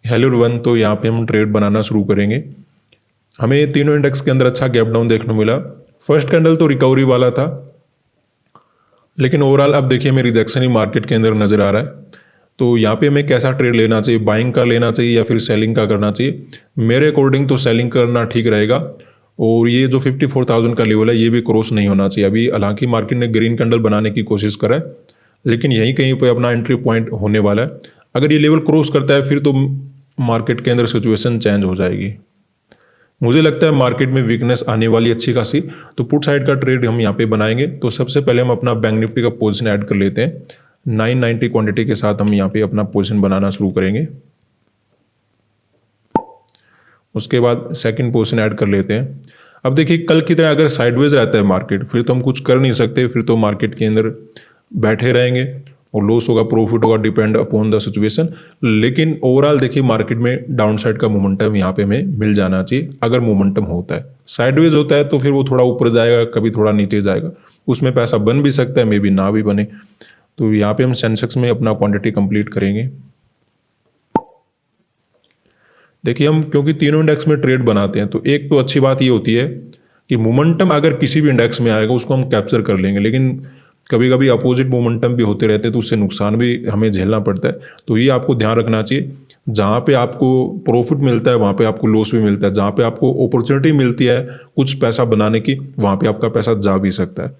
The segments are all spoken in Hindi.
हेलो एवरीवन, तो यहाँ पे हम ट्रेड बनाना शुरू करेंगे। हमें तीनों इंडेक्स के अंदर अच्छा गैप डाउन देखने को मिला। फर्स्ट कैंडल तो रिकवरी वाला था, लेकिन ओवरऑल अब देखिए हमें रिजेक्शन ही मार्केट के अंदर नज़र आ रहा है। तो यहाँ पे हमें कैसा ट्रेड लेना चाहिए, बाइंग का लेना चाहिए या फिर सेलिंग का करना चाहिए? मेरे अकॉर्डिंग तो सेलिंग करना ठीक रहेगा। और ये जो 54,000 का लेवल है ये भी क्रॉस नहीं होना चाहिए। अभी हालांकि मार्केट ने ग्रीन कैंडल बनाने की कोशिश करा है, लेकिन यहीं कहीं पे अपना एंट्री पॉइंट होने वाला है। अगर ये लेवल क्रॉस करता है फिर तो मार्केट के अंदर सिचुएशन चेंज हो जाएगी। मुझे लगता है मार्केट में वीकनेस आने वाली अच्छी खासी, तो पुट साइड का ट्रेड हम यहाँ पे बनाएंगे। तो सबसे पहले हम अपना बैंक निफ्टी का पोजीशन ऐड कर लेते हैं। 990 क्वांटिटी के साथ हम यहाँ पे अपना पोजीशन बनाना शुरू करेंगे। उसके बाद सेकंड पोजीशन ऐड कर लेते हैं। अब देखिए कल की तरह अगर साइडवेज रहता है मार्केट, फिर तो हम कुछ कर नहीं सकते, फिर तो मार्केट के अंदर बैठे रहेंगे और लॉस होगा, प्रॉफिट होगा, डिपेंड अपॉन द सिचुएशन। लेकिन ओवरऑल देखिए मार्केट में डाउन साइड का मोमेंटम यहाँ पे हमें मिल जाना चाहिए। अगर मोमेंटम होता है, साइडवेज होता है तो फिर वो थोड़ा ऊपर जाएगा, कभी थोड़ा नीचे जाएगा, उसमें पैसा बन भी सकता है, मे बी ना भी बने। तो यहाँ पे हम सेंसेक्स में अपना क्वांटिटी कंप्लीट करेंगे। देखिए हम क्योंकि तीनों इंडेक्स में ट्रेड बनाते हैं, तो एक तो अच्छी बात ये होती है कि मोमेंटम अगर किसी भी इंडेक्स में आएगा उसको हम कैप्चर कर लेंगे। लेकिन कभी कभी अपोजिट मोमेंटम भी होते रहते हैं, तो उससे नुकसान भी हमें झेलना पड़ता है। तो ये आपको ध्यान रखना चाहिए, जहाँ पे आपको प्रॉफिट मिलता है वहाँ पे आपको लॉस भी मिलता है। जहाँ पे आपको अपॉर्चुनिटी मिलती है कुछ पैसा बनाने की, वहाँ पे आपका पैसा जा भी सकता है।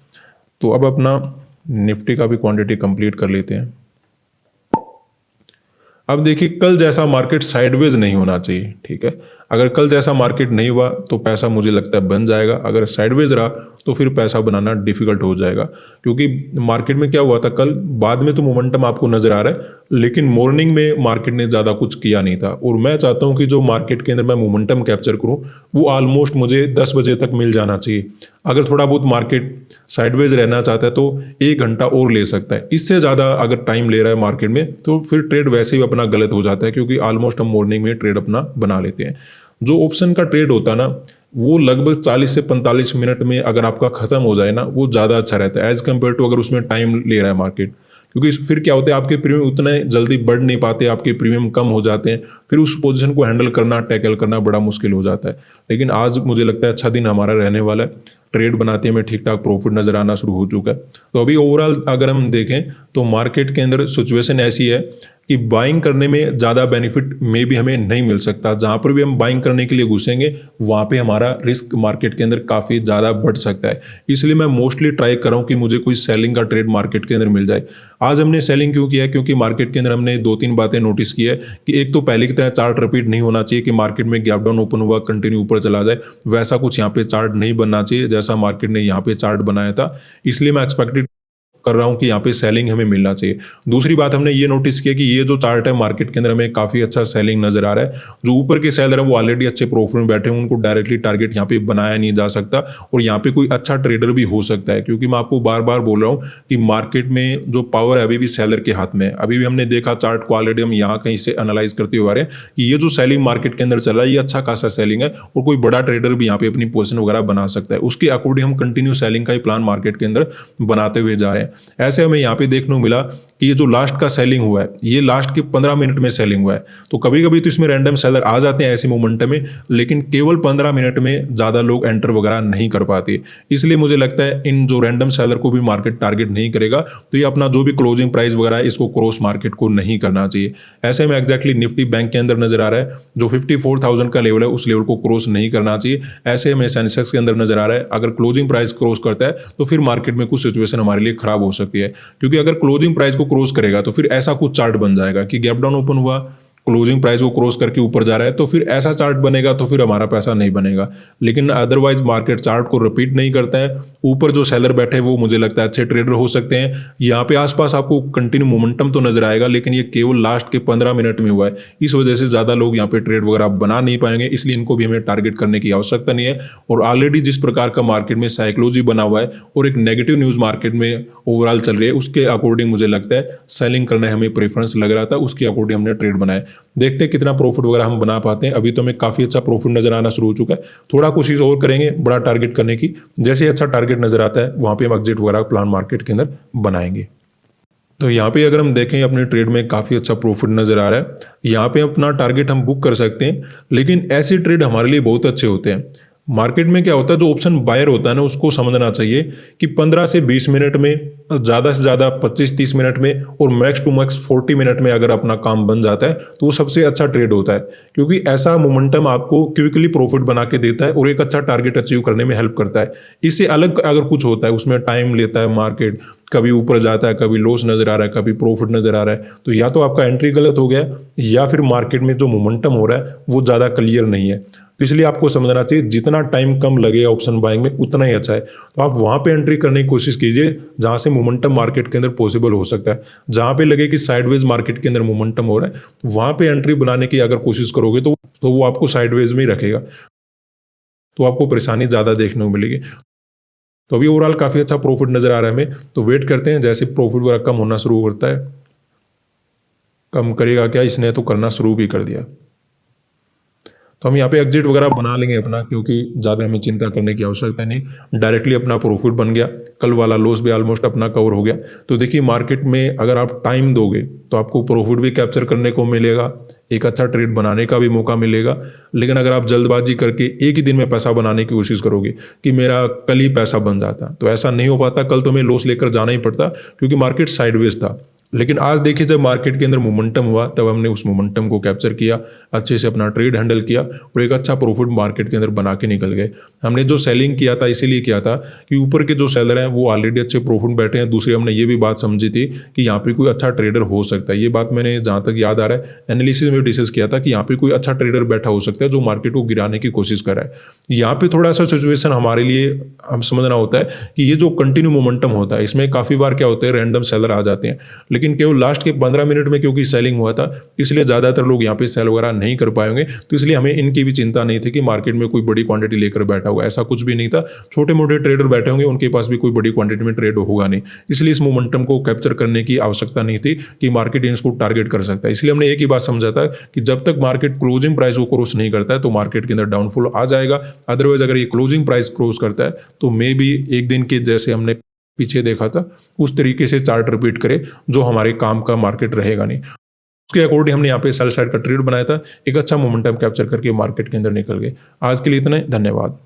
तो अब अपना निफ्टी का भी क्वांटिटी कंप्लीट कर लेते हैं। अब देखिए कल जैसा मार्केट साइडवेज नहीं होना चाहिए, ठीक है। अगर कल जैसा मार्केट नहीं हुआ तो पैसा मुझे लगता है बन जाएगा। अगर साइडवेज रहा तो फिर पैसा बनाना डिफिकल्ट हो जाएगा, क्योंकि मार्केट में क्या हुआ था कल, बाद में तो मोमेंटम आपको नजर आ रहा है, लेकिन मॉर्निंग में मार्केट ने ज़्यादा कुछ किया नहीं था। और मैं चाहता हूँ कि जो मार्केट के अंदर मैं मोमेंटम कैप्चर करूँ वो ऑलमोस्ट मुझे 10 बजे तक मिल जाना चाहिए। अगर थोड़ा बहुत मार्केट साइडवेज रहना चाहता है तो 1 घंटा और ले सकता है। इससे ज़्यादा अगर टाइम ले रहा है मार्केट में तो फिर ट्रेड वैसे ही अपना गलत हो जाता है, क्योंकि ऑलमोस्ट हम मॉर्निंग में ट्रेड अपना बना लेते हैं। जो ऑप्शन का ट्रेड होता है ना, वो लगभग 40 से 45 मिनट में अगर आपका खत्म हो जाए ना, वो ज़्यादा अच्छा रहता है एज़ कम्पेयर टू अगर उसमें टाइम ले रहा है मार्केट। क्योंकि फिर क्या होता है, आपके प्रीमियम उतने जल्दी बढ़ नहीं पाते, आपके प्रीमियम कम हो जाते हैं, फिर उस पोजीशन को हैंडल करना, टैकल करना बड़ा मुश्किल हो जाता है। लेकिन आज मुझे लगता है अच्छा दिन हमारा रहने वाला है। ट्रेड बनाते हमें ठीक ठाक प्रॉफिट नज़र आना शुरू हो चुका है। तो अभी ओवरऑल अगर हम देखें तो मार्केट के अंदर सिचुएशन ऐसी है कि बाइंग करने में ज़्यादा बेनिफिट में भी हमें नहीं मिल सकता। जहाँ पर भी हम बाइंग करने के लिए घुसेंगे वहाँ पे हमारा रिस्क मार्केट के अंदर काफ़ी ज़्यादा बढ़ सकता है। इसलिए मैं मोस्टली ट्राई कर रहा हूँ कि मुझे कोई सेलिंग का ट्रेड मार्केट के अंदर मिल जाए। आज हमने सेलिंग क्यों किया है? क्योंकि मार्केट के अंदर हमने 2-3 बातें नोटिस की है कि एक तो पहले की तरह चार्ट रिपीट नहीं होना चाहिए कि मार्केट में गैप डाउन ओपन हुआ कंटिन्यू ऊपर चला जाए, वैसा कुछ यहाँ पे चार्ट नहीं बनना चाहिए जैसा मार्केट ने यहाँ पे चार्ट बनाया था। इसलिए मैं एक्सपेक्टेड कर रहा हूं कि यहाँ पे सेलिंग हमें मिलना चाहिए। दूसरी बात हमने ये नोटिस किया कि ये जो चार्ट है मार्केट के अंदर हमें काफ़ी अच्छा सेलिंग नजर आ रहा है। जो ऊपर के सेलर हैं वो ऑलरेडी अच्छे प्रॉफिट में बैठे हैं, उनको डायरेक्टली टारगेट यहाँ पे बनाया नहीं जा सकता और यहाँ पे कोई अच्छा ट्रेडर भी हो सकता है। क्योंकि मैं आपको बार बार बोल रहा हूँ कि मार्केट में जो पावर है अभी भी सेलर के हाथ में है। अभी भी हमने देखा चार्ट को, ऑलरेडी हम यहाँ कहीं से एनालाइज करते हुए आ रहे हैं कि ये जो सेलिंग मार्केट के अंदर चल रहा है ये अच्छा खासा सेलिंग है और कोई बड़ा ट्रेडर भी यहाँ पे अपनी पोजिशन वगैरह बना सकता है। उसके अकॉर्डिंग हम कंटिन्यू सेलिंग का ही प्लान मार्केट के अंदर बनाते हुए जा रहे हैं। ऐसे हमें यहाँ पे देखने को मिला कि ये जो लास्ट का सेलिंग हुआ है ये लास्ट के 15 मिनट में सेलिंग हुआ है। तो कभी कभी तो इसमें रैंडम सेलर आ जाते हैं ऐसे मोमेंटम में, लेकिन केवल 15 मिनट में ज़्यादा लोग एंटर वगैरह नहीं कर पाते। इसलिए मुझे लगता है इन जो रैंडम सेलर को भी मार्केट टारगेट नहीं करेगा, तो ये अपना जो भी क्लोजिंग प्राइस वगैरह है इसको क्रॉस मार्केट को नहीं करना चाहिए। ऐसे में एग्जैक्टली निफ्टी बैंक के अंदर नजर आ रहा है जो 54,000 का लेवल है उस लेवल को क्रॉस नहीं करना चाहिए। ऐसे में सेंसेक्स के अंदर नजर आ रहा है अगर क्लोजिंग प्राइस क्रॉस करता है तो फिर मार्केट में कुछ सिचुएशन हमारे लिए खराब हो सकती है। क्योंकि अगर क्लोजिंग प्राइस को क्रॉस करेगा तो फिर ऐसा कुछ चार्ट बन जाएगा कि गैप डाउन ओपन हुआ, क्लोजिंग प्राइस को क्रॉस करके ऊपर जा रहा है, तो फिर ऐसा चार्ट बनेगा तो फिर हमारा पैसा नहीं बनेगा। लेकिन अदरवाइज मार्केट चार्ट को रिपीट नहीं करता है। ऊपर जो सेलर बैठे हैं वो मुझे लगता है अच्छे ट्रेडर हो सकते हैं। यहाँ पे आसपास आपको कंटिन्यू मोमेंटम तो नजर आएगा, लेकिन ये केवल लास्ट के 15 मिनट में हुआ है। इस वजह से ज़्यादा लोग यहाँ पे ट्रेड वगैरह बना नहीं पाएंगे, इसलिए इनको भी हमें टारगेट करने की आवश्यकता नहीं है। और ऑलरेडी जिस प्रकार का मार्केट में साइकोलॉजी बना हुआ है और एक नेगेटिव न्यूज़ मार्केट में ओवरऑल चल रही है, उसके अकॉर्डिंग मुझे लगता है सेलिंग करना हमें प्रेफरेंस लग रहा था, उसके अकॉर्डिंग हमने ट्रेड बनाया। देखते हैं कितना प्रॉफिट वगैरह हम बना पाते हैं। अभी तो हमें काफ़ी अच्छा प्रॉफिट नजर आना शुरू हो चुका है। थोड़ा कोशिश और करेंगे बड़ा टारगेट करने की, जैसे अच्छा टारगेट नजर आता है वहाँ पे हम एग्जिट वगैरह प्लान मार्केट के अंदर बनाएंगे। तो यहाँ पे अगर हम देखें अपनी ट्रेड में काफ़ी अच्छा प्रॉफिट नज़र आ रहा है। यहाँ पे अपना टारगेट हम बुक कर सकते हैं, लेकिन ऐसे ट्रेड हमारे लिए बहुत अच्छे होते हैं। मार्केट में क्या होता है, जो ऑप्शन बायर होता है ना, उसको समझना चाहिए कि 15 से 20 मिनट में, ज़्यादा से ज़्यादा 25-30 मिनट में और मैक्स टू मैक्स 40 मिनट में अगर अपना काम बन जाता है तो वो सबसे अच्छा ट्रेड होता है, क्योंकि ऐसा मोमेंटम आपको क्विकली प्रॉफिट बना के देता है और एक अच्छा टारगेट अचीव करने में हेल्प करता है। इससे अलग अगर कुछ होता है, उसमें टाइम लेता है मार्केट, कभी ऊपर जाता है, कभी लॉस नज़र आ रहा है, कभी प्रॉफिट नज़र आ रहा है, तो या तो आपका एंट्री गलत हो गया या फिर मार्केट में जो मोमेंटम हो रहा है वो ज़्यादा क्लियर नहीं है। तो इसलिए आपको समझना चाहिए जितना टाइम कम लगेगा ऑप्शन बाइंग में उतना ही अच्छा है। तो आप वहाँ पे एंट्री करने की कोशिश कीजिए जहाँ से मोमेंटम मार्केट के अंदर पॉसिबल हो सकता है। जहाँ पे लगे कि साइडवेज मार्केट के अंदर मोमेंटम हो रहा है, तो वहाँ पे एंट्री बनाने की अगर कोशिश करोगे तो वो आपको साइडवेज में ही रखेगा, तो आपको परेशानी ज़्यादा देखने को मिलेगी। तो अभी ओवरऑल काफ़ी अच्छा प्रॉफिट नज़र आ रहा है हमें, तो वेट करते हैं जैसे प्रॉफिट वगैरह कम होना शुरू करता है। कम करेगा क्या, इसने तो करना शुरू भी कर दिया। तो हम यहाँ पे एग्जिट वगैरह बना लेंगे अपना, क्योंकि ज़्यादा हमें चिंता करने की आवश्यकता नहीं। डायरेक्टली अपना प्रॉफिट बन गया, कल वाला लॉस भी ऑलमोस्ट अपना कवर हो गया। तो देखिए मार्केट में अगर आप टाइम दोगे तो आपको प्रॉफिट भी कैप्चर करने को मिलेगा, एक अच्छा ट्रेड बनाने का भी मौका मिलेगा। लेकिन अगर आप जल्दबाजी करके एक ही दिन में पैसा बनाने की कोशिश करोगे कि मेरा कल ही पैसा बन जाता, तो ऐसा नहीं हो पाता। कल तो हमें लॉस लेकर जाना ही पड़ता, क्योंकि मार्केट साइडवेज था। लेकिन आज देखिए जब मार्केट के अंदर मोमेंटम हुआ तब हमने उस मोमेंटम को कैप्चर किया, अच्छे से अपना ट्रेड हैंडल किया और एक अच्छा प्रॉफिट मार्केट के अंदर बना के निकल गए। हमने जो सेलिंग किया था इसीलिए किया था कि ऊपर के जो सेलर हैं वो ऑलरेडी अच्छे प्रॉफिट बैठे हैं। दूसरी हमने ये भी बात समझी थी कि यहाँ पे कोई अच्छा ट्रेडर हो सकता है। ये बात मैंने जहाँ तक याद आ रहा है एनालिसिस में डिस्कस किया था कि यहाँ पे कोई अच्छा ट्रेडर बैठा हो सकता है जो मार्केट को गिराने की कोशिश कर रहा है। यहाँ पे थोड़ा सा सिचुएशन हमारे लिए हम समझना होता है कि ये जो कंटिन्यू मोमेंटम होता है इसमें काफ़ी बार क्या होता है, रैंडम सेलर आ जाते हैं। लेकिन केवल लास्ट के 15 मिनट में क्योंकि सेलिंग हुआ था इसलिए ज़्यादातर लोग यहाँ पे सेल वगैरह नहीं कर पाएंगे। तो इसलिए हमें इनकी भी चिंता नहीं थी कि मार्केट में कोई बड़ी क्वांटिटी लेकर बैठा होगा, ऐसा कुछ भी नहीं था। छोटे मोटे ट्रेडर बैठे होंगे, उनके पास भी कोई बड़ी क्वांटिटी में ट्रेड होगा नहीं, इसलिए इस मोमेंटम को कैप्चर करने की आवश्यकता नहीं थी कि मार्केट इसको टारगेट कर सकता है। इसलिए हमने एक ही बात समझा था कि जब तक मार्केट क्लोजिंग प्राइस को क्रॉस नहीं करता है तो मार्केट के अंदर डाउनफॉल आ जाएगा। अदरवाइज अगर ये क्लोजिंग प्राइस क्रॉस करता है तो मे बी एक दिन के जैसे हमने पीछे देखा था उस तरीके से चार्ट रिपीट करे, जो हमारे काम का मार्केट रहेगा नहीं। उसके अकॉर्डिंग हमने यहाँ पे सेल साइड का ट्रेड बनाया था, एक अच्छा मोमेंटम कैप्चर करके मार्केट के अंदर निकल गए। आज के लिए इतना ही, धन्यवाद।